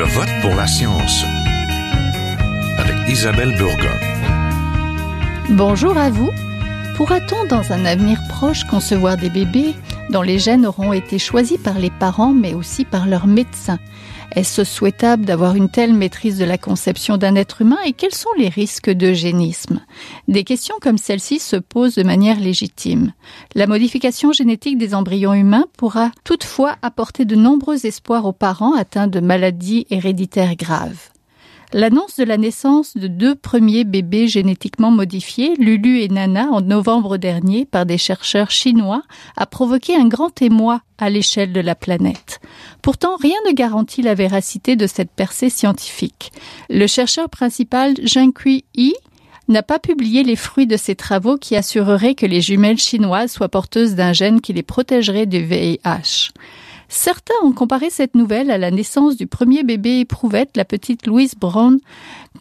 Je vote pour la science avec Isabelle Burgon. Bonjour à vous. Pourra-t-on dans un avenir proche concevoir des bébés dont les gènes auront été choisis par les parents mais aussi par leurs médecins? Est-ce souhaitable d'avoir une telle maîtrise de la conception d'un être humain et quels sont les risques d'eugénisme? Des questions comme celle-ci se posent de manière légitime. La modification génétique des embryons humains pourra toutefois apporter de nombreux espoirs aux parents atteints de maladies héréditaires graves. L'annonce de la naissance de 2 premiers bébés génétiquement modifiés, Lulu et Nana, en novembre dernier par des chercheurs chinois, a provoqué un grand émoi à l'échelle de la planète. Pourtant, rien ne garantit la véracité de cette percée scientifique. Le chercheur principal, Zhenghui Yi, n'a pas publié les fruits de ses travaux qui assureraient que les jumelles chinoises soient porteuses d'un gène qui les protégerait du VIH. Certains ont comparé cette nouvelle à la naissance du premier bébé éprouvette, la petite Louise Brown,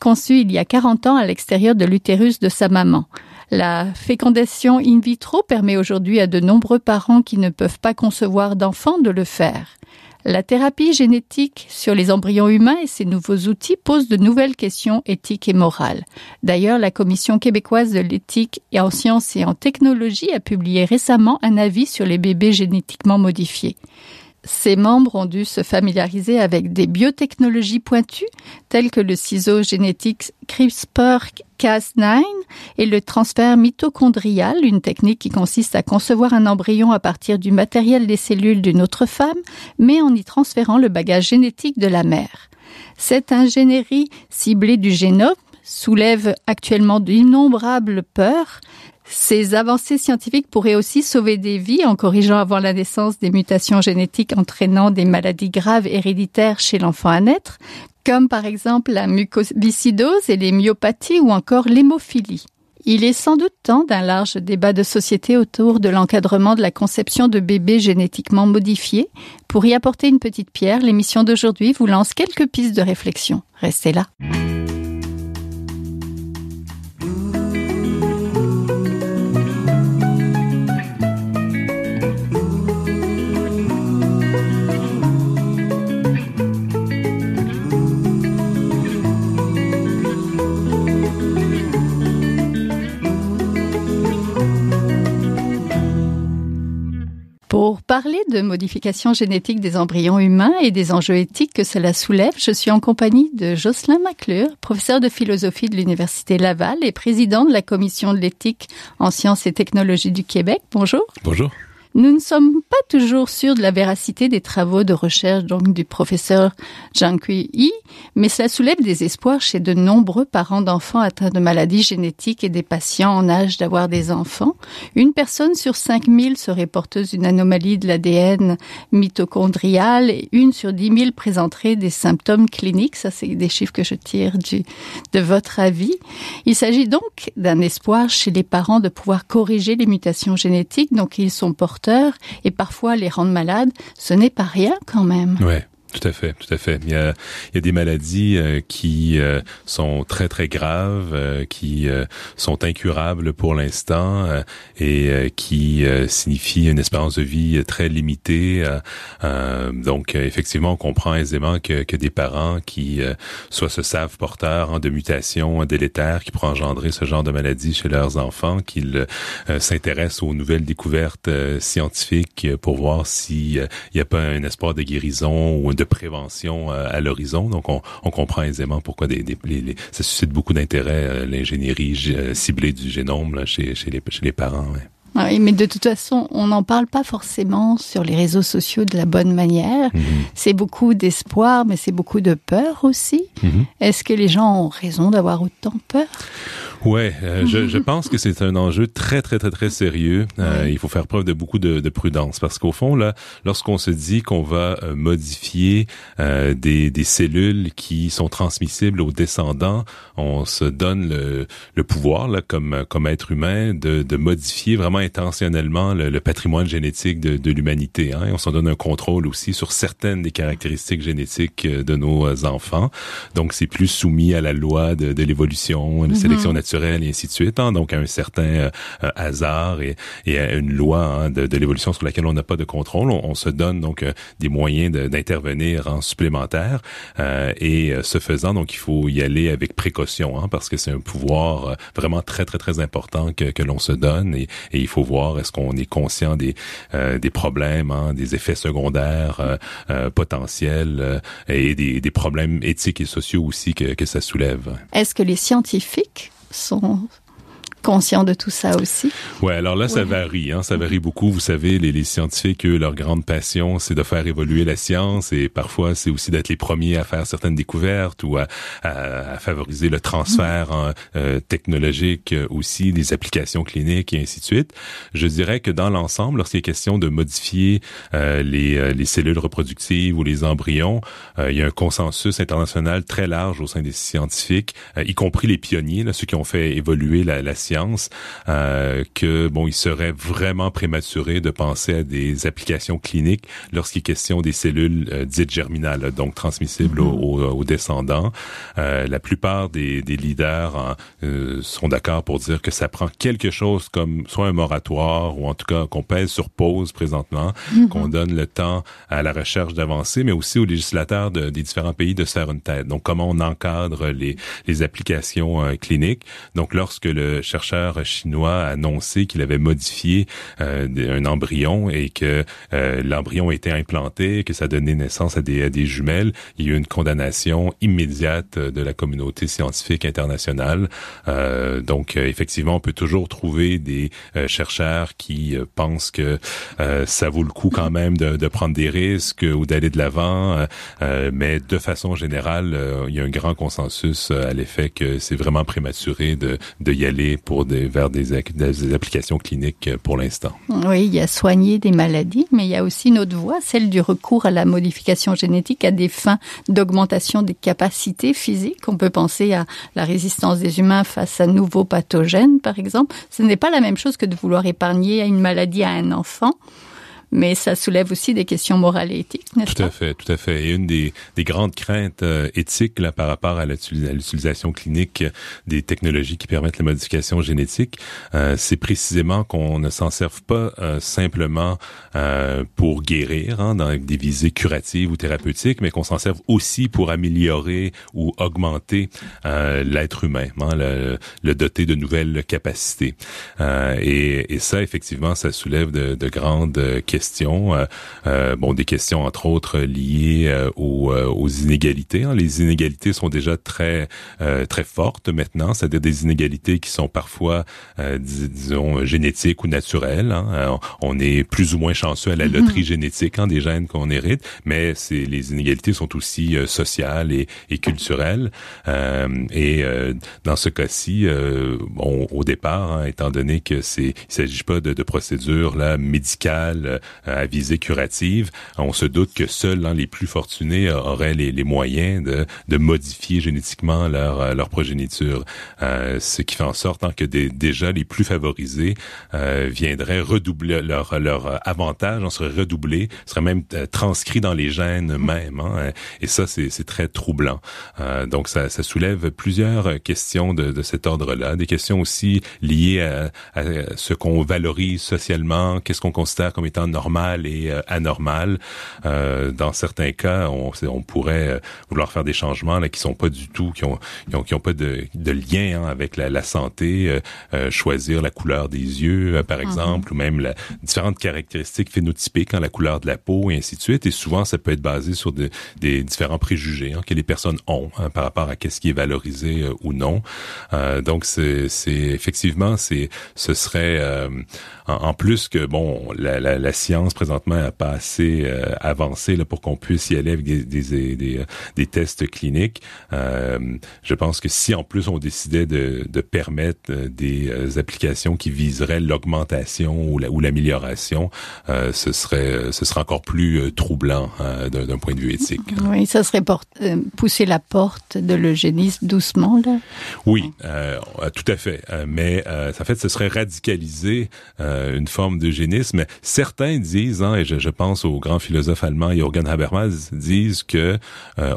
conçue il y a 40 ans à l'extérieur de l'utérus de sa maman. La fécondation in vitro permet aujourd'hui à de nombreux parents qui ne peuvent pas concevoir d'enfants de le faire. La thérapie génétique sur les embryons humains et ces nouveaux outils posent de nouvelles questions éthiques et morales. D'ailleurs, la Commission québécoise de l'éthique et en sciences et en technologie a publié récemment un avis sur les bébés génétiquement modifiés. Ses membres ont dû se familiariser avec des biotechnologies pointues, telles que le ciseau génétique CRISPR-Cas9 et le transfert mitochondrial, une technique qui consiste à concevoir un embryon à partir du matériel des cellules d'une autre femme, mais en y transférant le bagage génétique de la mère. Cette ingénierie ciblée du génome soulève actuellement d'innombrables peurs. Ces avancées scientifiques pourraient aussi sauver des vies en corrigeant avant la naissance des mutations génétiques entraînant des maladies graves héréditaires chez l'enfant à naître, comme par exemple la mucoviscidose et les myopathies ou encore l'hémophilie. Il est sans doute temps d'un large débat de société autour de l'encadrement de la conception de bébés génétiquement modifiés. Pour y apporter une petite pierre, l'émission d'aujourd'hui vous lance quelques pistes de réflexion. Restez là. Pour parler de modification génétique des embryons humains et des enjeux éthiques que cela soulève, je suis en compagnie de Jocelyn McClure, professeur de philosophie de l'Université Laval et président de la Commission de l'éthique en sciences et technologies du Québec. Bonjour. Bonjour. Nous ne sommes pas toujours sûrs de la véracité des travaux de recherche du professeur Zhenghui Yi, mais cela soulève des espoirs chez de nombreux parents d'enfants atteints de maladies génétiques et des patients en âge d'avoir des enfants. Une personne sur 5000 serait porteuse d'une anomalie de l'ADN mitochondrial et 1 sur 10 000 présenterait des symptômes cliniques. Ça, c'est des chiffres que je tire de votre avis. Il s'agit donc d'un espoir chez les parents de pouvoir corriger les mutations génétiques, donc ils sont porteurs et parfois les rendre malades, ce n'est pas rien quand même. Ouais. Tout à fait, tout à fait. Il y a des maladies qui sont très très graves, qui sont incurables pour l'instant et qui signifient une espérance de vie très limitée. Donc effectivement, on comprend aisément que des parents qui soit se savent porteurs de mutations délétères qui pourraient engendrer ce genre de maladie chez leurs enfants, qu'ils s'intéressent aux nouvelles découvertes scientifiques pour voir s'il n'y a pas un espoir de guérison ou de prévention à l'horizon. Donc, on comprend aisément pourquoi ça suscite beaucoup d'intérêt, l'ingénierie ciblée du génome là, chez les parents. Ouais. Oui, mais de toute façon, on n'en parle pas forcément sur les réseaux sociaux de la bonne manière. C'est beaucoup d'espoir, mais c'est beaucoup de peur aussi. Est-ce que les gens ont raison d'avoir autant peur? Ouais, je pense que c'est un enjeu très très très très sérieux. Il faut faire preuve de beaucoup de prudence parce qu'au fond là, lorsqu'on se dit qu'on va modifier des cellules qui sont transmissibles aux descendants, on se donne le pouvoir là comme être humain de modifier vraiment intentionnellement le patrimoine génétique de l'humanité. Hein, et on s'en donne un contrôle aussi sur certaines des caractéristiques génétiques de nos enfants. Donc c'est plus soumis à la loi de l'évolution, de sélection naturelle naturelle et ainsi de suite, hein, donc à un certain hasard et à une loi de l'évolution sur laquelle on n'a pas de contrôle. On se donne donc des moyens d'intervenir en supplémentaire et ce faisant, donc il faut y aller avec précaution, hein, parce que c'est un pouvoir vraiment très très très important que l'on se donne et il faut voir est-ce qu'on est conscient des problèmes, hein, des effets secondaires potentiels et des problèmes éthiques et sociaux aussi que ça soulève. Est-ce que les scientifiques sont conscients de tout ça aussi? Ouais, alors là, ça varie, hein, ça varie beaucoup. Vous savez, les scientifiques, eux, leur grande passion, c'est de faire évoluer la science et parfois, c'est aussi d'être les premiers à faire certaines découvertes ou à favoriser le transfert technologique aussi, des applications cliniques et ainsi de suite. Je dirais que dans l'ensemble, lorsqu'il est question de modifier les cellules reproductives ou les embryons, il y a un consensus international très large au sein des scientifiques, y compris les pionniers, là, ceux qui ont fait évoluer la science, que il serait vraiment prématuré de penser à des applications cliniques lorsqu'il est question des cellules dites germinales, donc transmissibles aux descendants. La plupart des leaders sont d'accord pour dire que ça prend quelque chose comme soit un moratoire ou en tout cas qu'on pèse sur pause présentement, qu'on donne le temps à la recherche d'avancer, mais aussi aux législateurs des différents pays de se faire une tête. Donc comment on encadre les applications cliniques. Donc lorsque le chercheur chinois a annoncé qu'il avait modifié un embryon et que l'embryon a été implanté, que ça donnait naissance à des jumelles, il y a eu une condamnation immédiate de la communauté scientifique internationale. Donc effectivement, on peut toujours trouver des chercheurs qui pensent que ça vaut le coup quand même de prendre des risques ou d'aller de l'avant, mais de façon générale, il y a un grand consensus à l'effet que c'est vraiment prématuré de y aller vers des applications cliniques pour l'instant. Oui, il y a soigner des maladies, mais il y a aussi une autre voie, celle du recours à la modification génétique à des fins d'augmentation des capacités physiques. On peut penser à la résistance des humains face à nouveaux pathogènes, par exemple. Ce n'est pas la même chose que de vouloir épargner une maladie à un enfant. Mais ça soulève aussi des questions morales et éthiques, n'est-ce pas? Tout à fait. Et une des grandes craintes éthiques là par rapport à l'utilisation clinique des technologies qui permettent la modification génétique, c'est précisément qu'on ne s'en serve pas simplement pour guérir, hein, dans des visées curatives ou thérapeutiques, mais qu'on s'en serve aussi pour améliorer ou augmenter l'être humain, hein, le doter de nouvelles capacités. Et ça, effectivement, ça soulève de grandes questions. Des questions entre autres liées aux inégalités. Hein. Les inégalités sont déjà très fortes maintenant, c'est-à-dire des inégalités qui sont parfois, disons, génétiques ou naturelles. Hein. On est plus ou moins chanceux à la loterie génétique, hein, des gènes qu'on hérite, mais les inégalités sont aussi sociales et culturelles. Dans ce cas-ci, au départ, hein, étant donné que il s'agit pas de procédures là médicales à visée curative, on se doute que seuls les plus fortunés auraient les moyens de modifier génétiquement leur progéniture. Ce qui fait en sorte que déjà les plus favorisés viendraient redoubler leur avantage, serait redoublé, serait même transcrit dans les gènes même. Hein, et ça, c'est très troublant. Donc ça soulève plusieurs questions de cet ordre-là, des questions aussi liées à ce qu'on valorise socialement, qu'est-ce qu'on considère comme étant normal et anormal. Dans certains cas, on pourrait vouloir faire des changements là qui sont pas du tout, qui ont pas de lien, hein, avec la santé, choisir la couleur des yeux, par exemple, ou même différentes caractéristiques phénotypiques, hein, la couleur de la peau et ainsi de suite. Et souvent, ça peut être basé sur des différents préjugés, hein, que les personnes ont, hein, par rapport à qu'est-ce qui est valorisé ou non. Donc, c'est effectivement, ce serait en plus que la science présentement n'a pas assez avancé là pour qu'on puisse y aller avec des tests cliniques. Je pense que si en plus on décidait de permettre des applications qui viseraient l'augmentation ou l'amélioration, ce serait encore plus troublant d'un point de vue éthique. Oui, ça serait pousser la porte de l'eugénisme doucement là. Oui, tout à fait. Mais en fait, ce serait radicaliser une forme d'eugénisme. Certains disent, et je pense aux grands philosophes allemands, Jürgen Habermas, disent que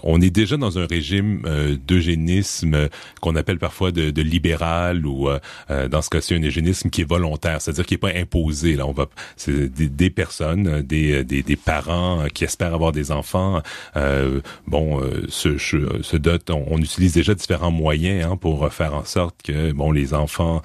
on est déjà dans un régime d'eugénisme qu'on appelle parfois de libéral ou dans ce cas-ci un eugénisme qui est volontaire, c'est-à-dire qui est pas imposé. Là, c'est des personnes, des parents qui espèrent avoir des enfants, se dotent. On utilise déjà différents moyens pour faire en sorte que les enfants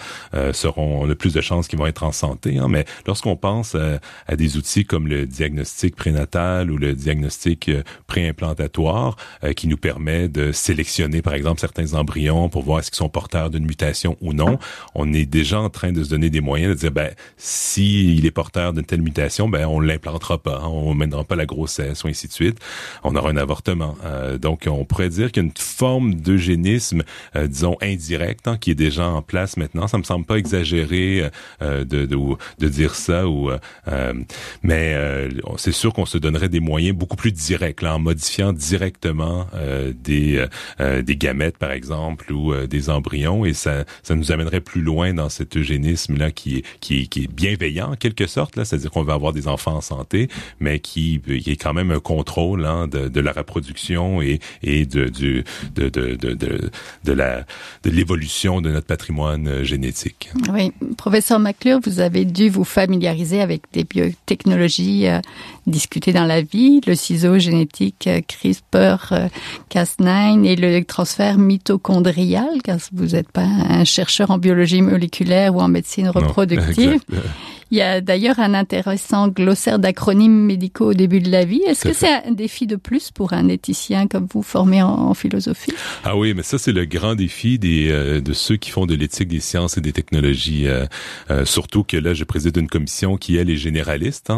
on a plus de chances qu'ils vont être en santé. Mais lorsqu'on pense à des outils comme le diagnostic prénatal ou le diagnostic préimplantatoire qui nous permet de sélectionner, par exemple, certains embryons pour voir est-ce qu'ils sont porteurs d'une mutation ou non, on est déjà en train de se donner des moyens de dire, s'il est porteur d'une telle mutation, on l'implantera pas, on mènera pas la grossesse, ou ainsi de suite. On aura un avortement. Donc, on pourrait dire qu'il y a une forme d'eugénisme, disons, indirect, qui est déjà en place maintenant. Ça me semble pas exagéré de dire ça, mais c'est sûr qu'on se donnerait des moyens beaucoup plus directs, là, en modifiant directement des gamètes, par exemple, ou des embryons, et ça nous amènerait plus loin dans cet eugénisme-là qui est bienveillant, en quelque sorte, là, c'est-à-dire qu'on va avoir des enfants en santé, mais qui est quand même un contrôle de la reproduction et de l'évolution de notre patrimoine génétique. Oui, professeur McClure, vous avez dû vous familiariser avec des biotechnologies discutées dans la vie, le ciseau génétique CRISPR-Cas9 et le transfert mitochondrial, car vous n'êtes pas un chercheur en biologie moléculaire ou en médecine reproductive. Non, il y a d'ailleurs un intéressant glossaire d'acronymes médicaux au début de la vie. Est-ce que c'est un défi de plus pour un éthicien comme vous, formé en philosophie? Ah oui, mais ça, c'est le grand défi de ceux qui font de l'éthique des sciences et des technologies. Surtout que là, je préside une commission qui, elle, est généraliste.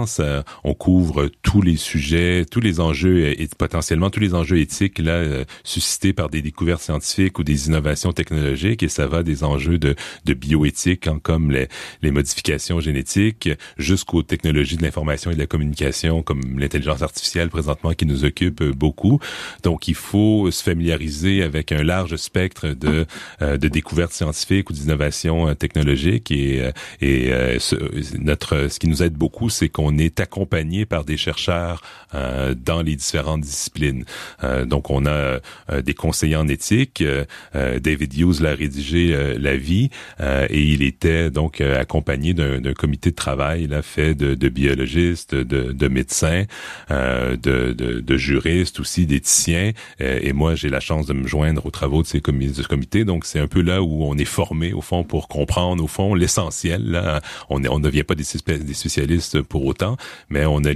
On couvre tous les sujets, tous les enjeux et potentiellement tous les enjeux éthiques là suscités par des découvertes scientifiques ou des innovations technologiques. Et ça va des enjeux de bioéthique, comme les modifications génétiques, jusqu'aux technologies de l'information et de la communication, comme l'intelligence artificielle présentement qui nous occupe beaucoup. Donc, il faut se familiariser avec un large spectre de découvertes scientifiques ou d'innovations technologiques. Et ce qui nous aide beaucoup, c'est qu'on est accompagné par des chercheurs dans les différentes disciplines. Donc, on a des conseillers en éthique. David Hughes l'a rédigé La Vie, et il était donc accompagné d'un comité de travail là fait de biologistes, de médecins, de juristes aussi, d'éthiciens. Et moi, j'ai la chance de me joindre aux travaux de ce comité. Donc, c'est un peu là où on est formé, au fond, pour comprendre, au fond, l'essentiel. Là, on ne devient pas des spécialistes pour autant, mais on a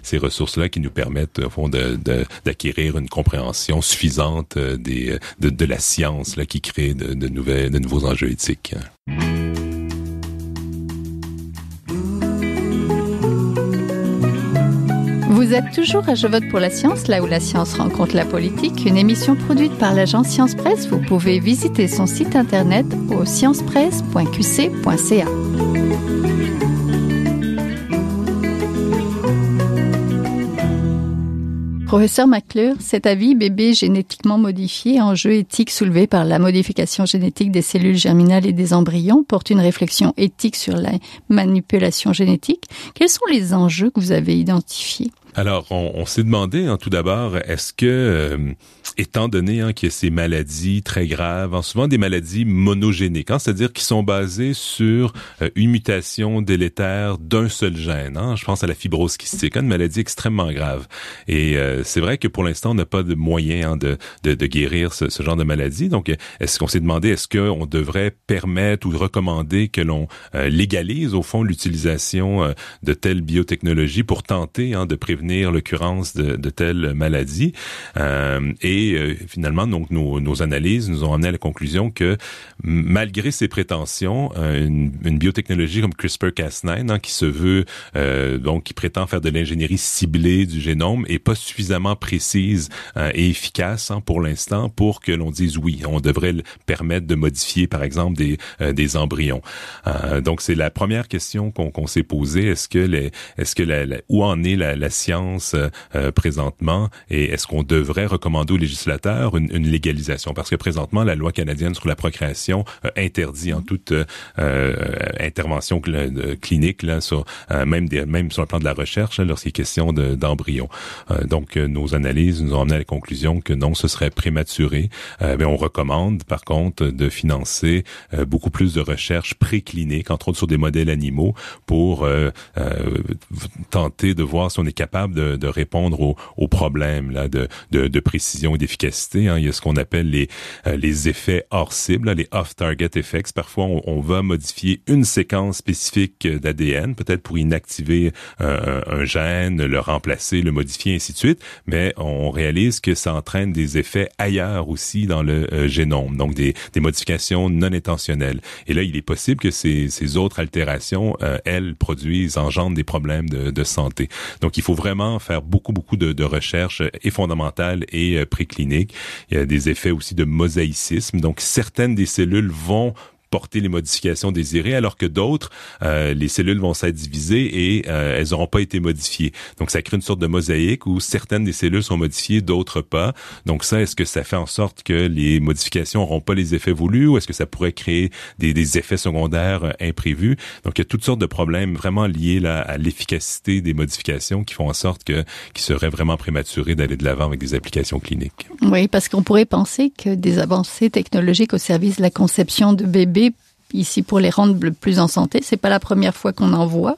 ces ressources-là qui nous permettent, au fond, d'acquérir une compréhension suffisante de la science là qui crée de nouveaux enjeux éthiques. Vous êtes toujours à Je vote pour la science, là où la science rencontre la politique, une émission produite par l'agence Science Presse. Vous pouvez visiter son site internet au sciencepresse.qc.ca. Professeur McClure, cet avis bébé génétiquement modifié, enjeu éthique soulevé par la modification génétique des cellules germinales et des embryons, porte une réflexion éthique sur la manipulation génétique. Quels sont les enjeux que vous avez identifiés? Alors, on s'est demandé, tout d'abord, est-ce que, étant donné qu'il y a ces maladies très graves, souvent des maladies monogéniques, c'est-à-dire qui sont basées sur une mutation délétère d'un seul gène. Je pense à la fibrose kystique, une maladie extrêmement grave. Et c'est vrai que pour l'instant, on n'a pas de moyen de guérir ce genre de maladie. Donc, est-ce qu'on s'est demandé, est-ce qu'on devrait permettre ou recommander que l'on légalise, au fond, l'utilisation de telles biotechnologies pour tenter de prévenir l'occurrence de telles maladies. Finalement, donc nos analyses nous ont amené à la conclusion que malgré ces prétentions, une biotechnologie comme CRISPR-Cas9, qui se veut donc qui prétend faire de l'ingénierie ciblée du génome, est pas suffisamment précise et efficace pour l'instant pour que l'on dise oui, on devrait permettre de modifier par exemple des embryons. Donc c'est la première question qu'on s'est posée. Où en est la science présentement, et est-ce qu'on devrait recommander au législateur législateur une légalisation, parce que présentement, la loi canadienne sur la procréation interdit en toute intervention clinique, là, même sur le plan de la recherche, là, lorsqu'il est question d'embryons. Donc, nos analyses nous ont amené à la conclusion que non, ce serait prématuré. Mais on recommande, par contre, de financer beaucoup plus de recherches précliniques, entre autres sur des modèles animaux, pour tenter de voir si on est capable de répondre aux problèmes là de précision et d'efficacité. Hein. Il y a ce qu'on appelle les effets hors cible, les off-target effects. Parfois, on va modifier une séquence spécifique d'ADN, peut-être pour inactiver un gène, le remplacer, le modifier, ainsi de suite, mais on réalise que ça entraîne des effets ailleurs aussi dans le génome, donc des modifications non intentionnelles. Et là, il est possible que ces autres altérations, elles, engendrent des problèmes de santé. Donc, il faut vraiment faire beaucoup de recherches et fondamentales et précliniques. Il y a des effets aussi de mosaïcisme. Donc, certaines des cellules vont porter les modifications désirées, alors que d'autres, les cellules vont s'être divisées et elles n'auront pas été modifiées. Donc, ça crée une sorte de mosaïque où certaines des cellules sont modifiées, d'autres pas. Donc ça, est-ce que ça fait en sorte que les modifications n'auront pas les effets voulus ou est-ce que ça pourrait créer des effets secondaires imprévus? Donc, il y a toutes sortes de problèmes vraiment liés là, à l'efficacité des modifications qui font en sorte qu'il serait vraiment prématuré d'aller de l'avant avec des applications cliniques. Oui, parce qu'on pourrait penser que des avancées technologiques au service de la conception de bébés ici pour les rendre plus en santé, c'est pas la première fois qu'on en voit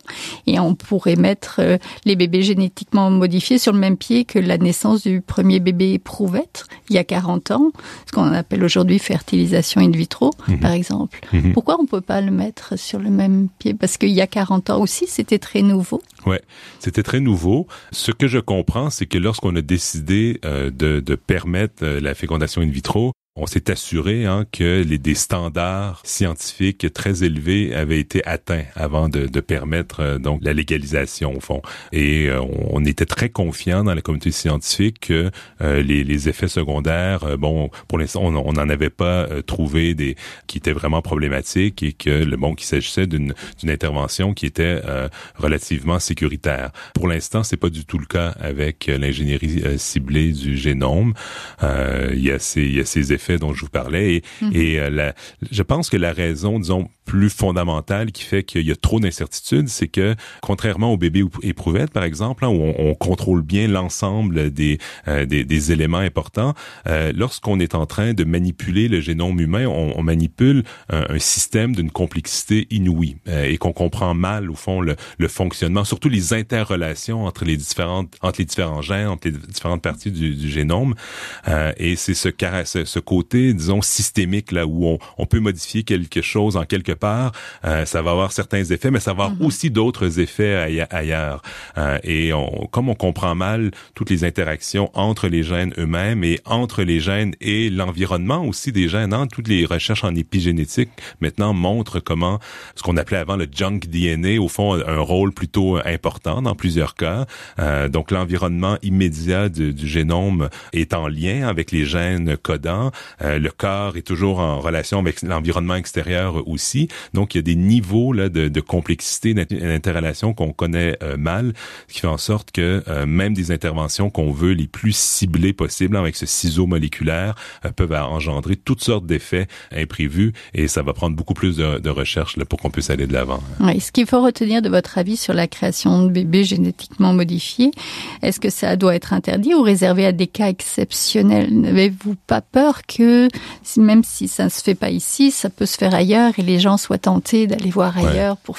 et on pourrait mettre les bébés génétiquement modifiés sur le même pied que la naissance du premier bébé éprouvette il y a 40 ans, ce qu'on appelle aujourd'hui fertilisation in vitro par exemple. Pourquoi on peut pas le mettre sur le même pied? Parce qu'il y a 40 ans aussi, c'était très nouveau. Ouais, c'était très nouveau. Ce que je comprends, c'est que lorsqu'on a décidé de permettre la fécondation in vitro, on s'est assuré que des standards scientifiques très élevés avaient été atteints avant de permettre donc la légalisation au fond. Et on était très confiants dans la communauté scientifique que les effets secondaires, pour l'instant, on n'en avait pas trouvé qui étaient vraiment problématiques et que qu'il s'agissait d'une intervention qui était relativement sécuritaire. Pour l'instant, c'est pas du tout le cas avec l'ingénierie ciblée du génome. Il y a ces effets dont je vous parlais et je pense que la raison, disons, plus fondamentale qui fait qu'il y a trop d'incertitudes, c'est que contrairement au bébé éprouvette, par exemple, où on contrôle bien l'ensemble des éléments importants, lorsqu'on est en train de manipuler le génome humain, on manipule un système d'une complexité inouïe et qu'on comprend mal au fond le fonctionnement, surtout les interrelations entre les différents gènes, entre les différentes parties du génome, et c'est ce côté, disons, systémique là où on peut modifier quelque chose en quelque part, ça va avoir certains effets, mais ça va avoir aussi d'autres effets ailleurs. Et comme on comprend mal toutes les interactions entre les gènes eux-mêmes et entre les gènes et l'environnement aussi des gènes, toutes les recherches en épigénétique maintenant montrent comment ce qu'on appelait avant le junk DNA, au fond, a un rôle plutôt important dans plusieurs cas. Donc l'environnement immédiat du génome est en lien avec les gènes codants. Le corps est toujours en relation avec l'environnement extérieur aussi. Donc, il y a des niveaux là de complexité d'interrelation qu'on connaît mal, ce qui fait en sorte que même des interventions qu'on veut les plus ciblées possibles avec ce ciseau moléculaire peuvent engendrer toutes sortes d'effets imprévus et ça va prendre beaucoup plus de recherche là, pour qu'on puisse aller de l'avant. Oui, ce qu'il faut retenir de votre avis sur la création de bébés génétiquement modifiés, est-ce que ça doit être interdit ou réservé à des cas exceptionnels? N'avez-vous pas peur que, même si ça ne se fait pas ici, ça peut se faire ailleurs et les gens soient tentés d'aller voir ailleurs pour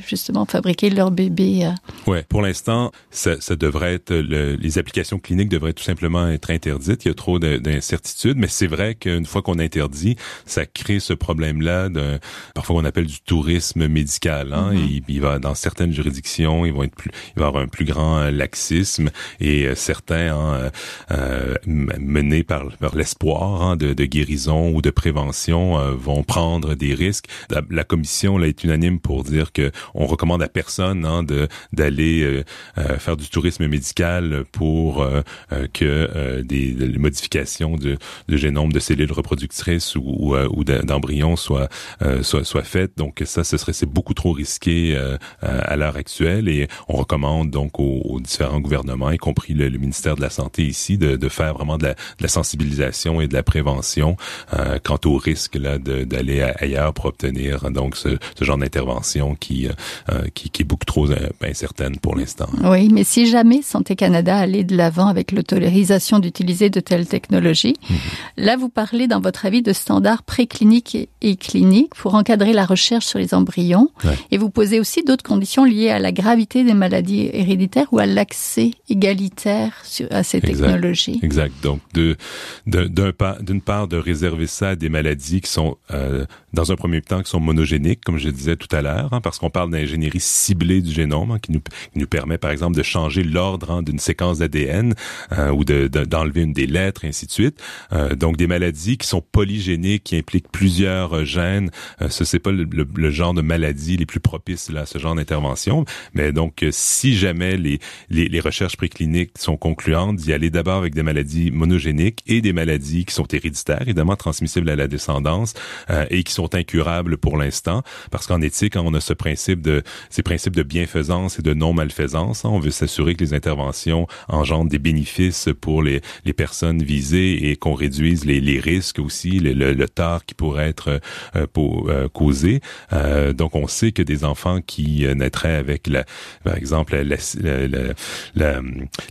justement fabriquer leur bébé? Ouais, pour l'instant, ça devrait être les applications cliniques devraient tout simplement être interdites. Il y a trop d'incertitudes, mais c'est vrai qu'une fois qu'on interdit, ça crée ce problème-là parfois on appelle du tourisme médical. Et il va dans certaines juridictions, il va y avoir un plus grand laxisme et certains menés par l'espoir de guérison ou de prévention vont prendre des risques. la commission là, est unanime pour dire que on recommande à personne d'aller faire du tourisme médical pour que des modifications de génome de cellules reproductrices ou d'embryons soient faites. Donc ça, c'est beaucoup trop risqué à l'heure actuelle, et on recommande donc aux différents gouvernements, y compris le ministère de la Santé ici, de faire vraiment de la sensibilisation et de la prévention quant au risque là d'aller ailleurs pour obtenir donc ce genre d'intervention qui est beaucoup trop incertaine pour l'instant. Oui, mais si jamais Santé Canada allait de l'avant avec l'autorisation d'utiliser de telles technologies, là vous parlez dans votre avis de standards précliniques et cliniques pour encadrer la recherche sur les embryons, et vous posez aussi d'autres conditions liées à la gravité des maladies héréditaires ou à l'accès égalitaire à ces technologies. Exact. Donc d'une part de réserver ça à des maladies qui sont dans un premier temps qui sont monogéniques, comme je disais tout à l'heure, parce qu'on parle d'ingénierie ciblée du génome, qui nous permet par exemple de changer l'ordre d'une séquence d'ADN ou d'enlever une des lettres, et ainsi de suite. Donc des maladies qui sont polygéniques, qui impliquent plusieurs gènes. Ce c'est pas le genre de maladies les plus propices là, à ce genre d'intervention. Mais donc si jamais les recherches précliniques sont concluantes, d'y aller d'abord avec des maladies monogéniques et des maladies qui sont héréditaires, évidemment transmissibles à la descendance, et qui sont incurables pour l'instant, parce qu'en éthique, on a ces principes de bienfaisance et de non-malfaisance. On veut s'assurer que les interventions engendrent des bénéfices pour les personnes visées et qu'on réduise les risques aussi, le tort qui pourrait être causé. Donc, on sait que des enfants qui naîtraient avec, par exemple,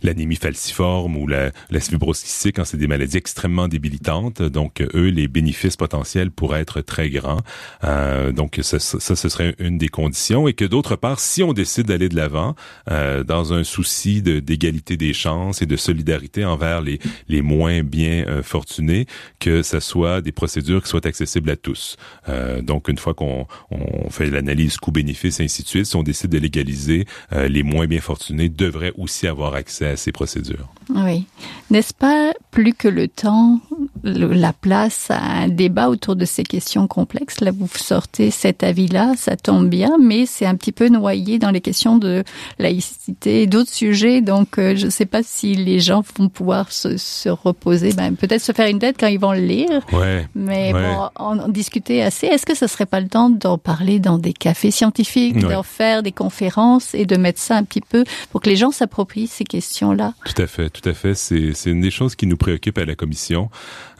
l'anémie falciforme ou la fibrose cystique, c'est des maladies extrêmement débilitantes. Donc, eux, les bénéfices potentiels pourraient être très grands. Donc, ça, ce serait une des conditions. Et que d'autre part, si on décide d'aller de l'avant, dans un souci d'égalité des chances et de solidarité envers les moins bien fortunés, que ça soit des procédures qui soient accessibles à tous. Donc, une fois qu'on fait l'analyse coût-bénéfice et ainsi de suite, si on décide de légaliser, les moins bien fortunés devraient aussi avoir accès à ces procédures. Oui. N'est-ce pas plus que le temps, la place à un débat autour de ces questions complexes? Là, vous sortez cet avis-là, ça tombe bien, mais c'est un petit peu noyé dans les questions de laïcité et d'autres sujets. Donc, je ne sais pas si les gens vont pouvoir se reposer, peut-être se faire une tête quand ils vont le lire. Bon, en discuter assez. Est-ce que ce serait pas le temps d'en parler dans des cafés scientifiques, d'en faire des conférences et de mettre ça un petit peu pour que les gens s'approprient ces questions-là? Tout à fait. C'est une des choses qui nous préoccupe à la Commission.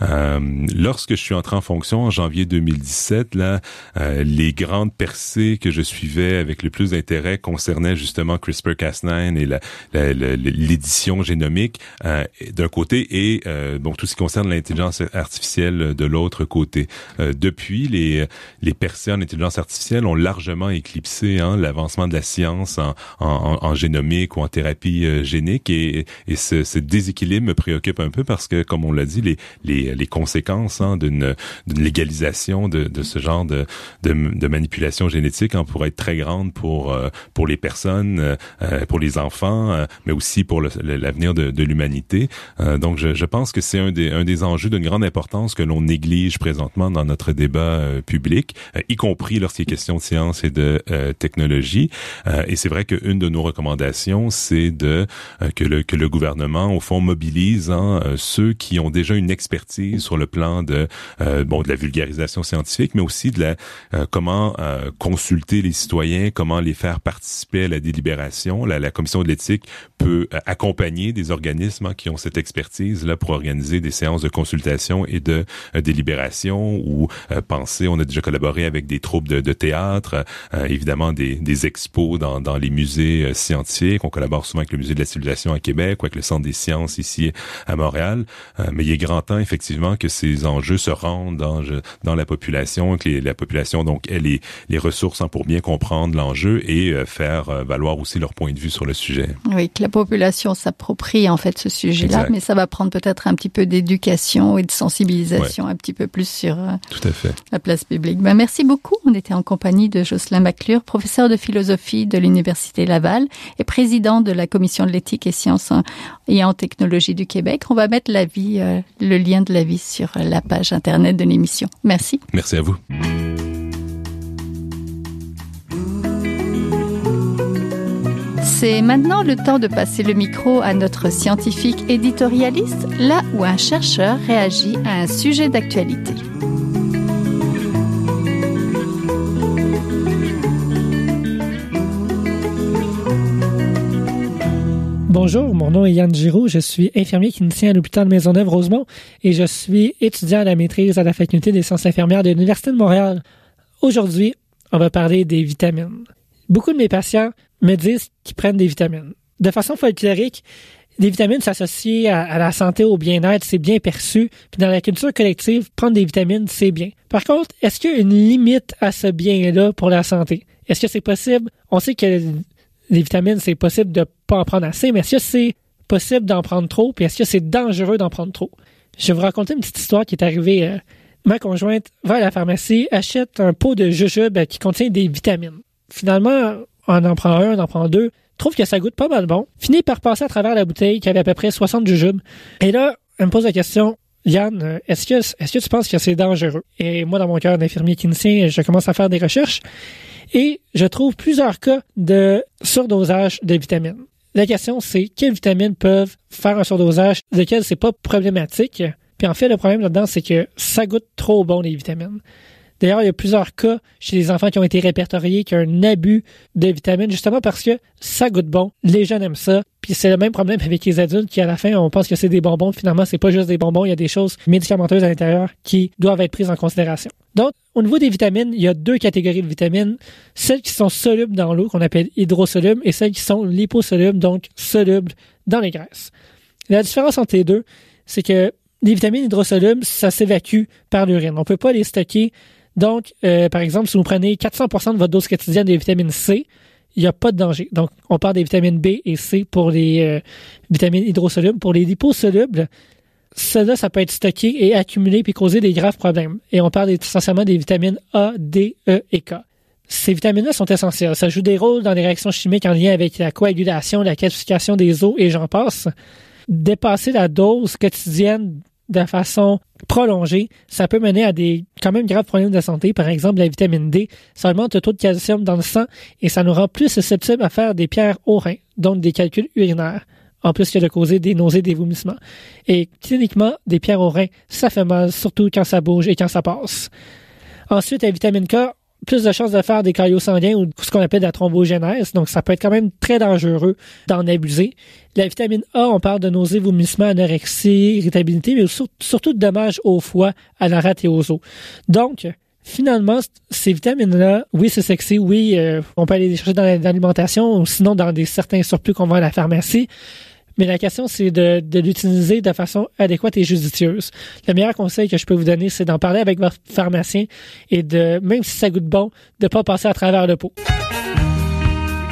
Lorsque je suis entré en fonction en janvier 2017, là, les grandes percées que je suivais avec le plus d'intérêt concernaient justement CRISPR-Cas9 et l'édition génomique d'un côté et tout ce qui concerne l'intelligence artificielle de l'autre côté. Depuis, les percées en intelligence artificielle ont largement éclipsé l'avancement de la science en génomique ou en thérapie génique, et ce déséquilibre me préoccupe un peu parce que, comme on l'a dit, les conséquences d'une légalisation de ce genre de manipulation génétique pourraient être très grandes pour les personnes, pour les enfants, mais aussi pour l'avenir de l'humanité. Donc, je pense que c'est un des enjeux d'une grande importance que l'on néglige présentement dans notre débat public, y compris lorsqu'il est question de science et de technologie. Et c'est vrai qu'une de nos recommandations, c'est que le gouvernement, au fond, mobilise ceux qui ont déjà une expertise sur le plan de la vulgarisation scientifique, mais aussi de comment consulter les citoyens, comment les faire participer à la délibération. La commission de l'éthique peut accompagner des organismes qui ont cette expertise là pour organiser des séances de consultation et de délibération, ou on a déjà collaboré avec des troupes de théâtre, évidemment des expos dans les musées scientifiques. On collabore souvent avec le Musée de la civilisation à Québec ou avec le Centre des sciences ici à Montréal. Mais il est grand temps effectivement que ces enjeux se rendent dans la population, que la population donc ait les ressources pour bien comprendre l'enjeu et faire valoir aussi leur point de vue sur le sujet. Oui, que la population s'approprie en fait ce sujet-là, exact. Mais ça va prendre peut-être un petit peu d'éducation et de sensibilisation un petit peu plus sur tout à fait. La place publique. Merci beaucoup. On était en compagnie de Jocelyn McClure, professeur de philosophie de l'Université Laval et président de la Commission de l'éthique et sciences et en technologie du Québec. On va mettre le lien de l'avis sur la page Internet de l'émission. Merci. Merci à vous. C'est maintenant le temps de passer le micro à notre scientifique éditorialiste, là où un chercheur réagit à un sujet d'actualité. Bonjour, mon nom est Yann Giraud, je suis infirmier clinicien à l'hôpital Maisonneuve-Rosemont et je suis étudiant à la maîtrise à la faculté des sciences infirmières de l'Université de Montréal. Aujourd'hui, on va parler des vitamines. Beaucoup de mes patients me disent qu'ils prennent des vitamines. De façon folklorique, les vitamines s'associent à la santé, au bien-être, c'est bien perçu. Puis dans la culture collective, prendre des vitamines, c'est bien. Par contre, est-ce qu'il y a une limite à ce bien-là pour la santé? Est-ce que c'est possible? On sait que les vitamines, c'est possible de pas en prendre assez, mais est-ce que c'est possible d'en prendre trop? Puis est-ce que c'est dangereux d'en prendre trop? Je vais vous raconter une petite histoire qui est arrivée. Ma conjointe va à la pharmacie, achète un pot de jujube qui contient des vitamines. Finalement, on en prend un, on en prend deux, trouve que ça goûte pas mal bon, finit par passer à travers la bouteille qui avait à peu près 60 jujubes. Et là, elle me pose la question, Yann, est-ce que tu penses que c'est dangereux? Et moi, dans mon cœur d'infirmier clinicien, je commence à faire des recherches et je trouve plusieurs cas de surdosage de vitamines. La question, c'est quelles vitamines peuvent faire un surdosage, lequel c'est pas problématique. Puis en fait, le problème là-dedans, c'est que ça goûte trop bon, les vitamines. D'ailleurs, il y a plusieurs cas chez les enfants qui ont été répertoriés qu'il y a un abus de vitamines, justement parce que ça goûte bon. Les jeunes aiment ça. Puis c'est le même problème avec les adultes qui, à la fin, on pense que c'est des bonbons. Finalement, c'est pas juste des bonbons. Il y a des choses médicamenteuses à l'intérieur qui doivent être prises en considération. Donc, au niveau des vitamines, il y a deux catégories de vitamines. Celles qui sont solubles dans l'eau, qu'on appelle hydrosolubles, et celles qui sont liposolubles, donc solubles dans les graisses. La différence entre les deux, c'est que les vitamines hydrosolubles, ça s'évacue par l'urine. On peut pas les stocker. Donc, par exemple, si vous prenez 400% de votre dose quotidienne de vitamine C, il n'y a pas de danger. Donc, on parle des vitamines B et C pour les vitamines hydrosolubles. Pour les liposolubles, cela, ça peut être stocké et accumulé puis causer des graves problèmes. Et on parle essentiellement des vitamines A, D, E et K. Ces vitamines-là sont essentielles. Ça joue des rôles dans les réactions chimiques en lien avec la coagulation, la calcification des os et j'en passe. Dépasser la dose quotidienne de façon prolongée, ça peut mener à des quand même graves problèmes de santé. Par exemple, la vitamine D, ça augmente le taux de calcium dans le sang et ça nous rend plus susceptibles à faire des pierres aux reins, donc des calculs urinaires, en plus que de causer des nausées, des vomissements. Et cliniquement, des pierres aux reins, ça fait mal, surtout quand ça bouge et quand ça passe. Ensuite, la vitamine K, plus de chances de faire des caillots sanguins ou ce qu'on appelle la thrombogénèse, donc ça peut être quand même très dangereux d'en abuser. La vitamine A, on parle de nausées, vomissements, anorexie, irritabilité, mais surtout de dommages au foie, à la rate et aux os. Donc, finalement, ces vitamines-là, oui, c'est sexy, oui, on peut aller les chercher dans l'alimentation ou sinon dans certains surplus qu'on vend à la pharmacie. Mais la question, c'est de l'utiliser de façon adéquate et judicieuse. Le meilleur conseil que je peux vous donner, c'est d'en parler avec votre pharmacien et même si ça goûte bon, de pas passer à travers le pot.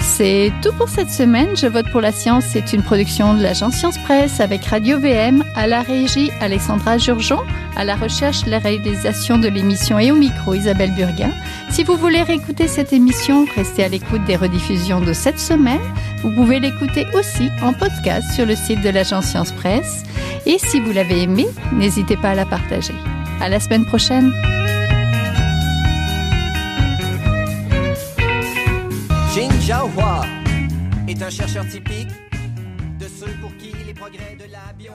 C'est tout pour cette semaine. Je vote pour la science. C'est une production de l'agence Science Presse avec Radio VM, à la régie Alexandra Jurgeon, à la recherche, la réalisation de l'émission et au micro Isabelle Burguin. Si vous voulez réécouter cette émission, restez à l'écoute des rediffusions de cette semaine. Vous pouvez l'écouter aussi en podcast sur le site de l'agence Science Presse. Et si vous l'avez aimé, n'hésitez pas à la partager. À la semaine prochaine. Jin Zhaohua est un chercheur typique de ceux pour qui les progrès de la bio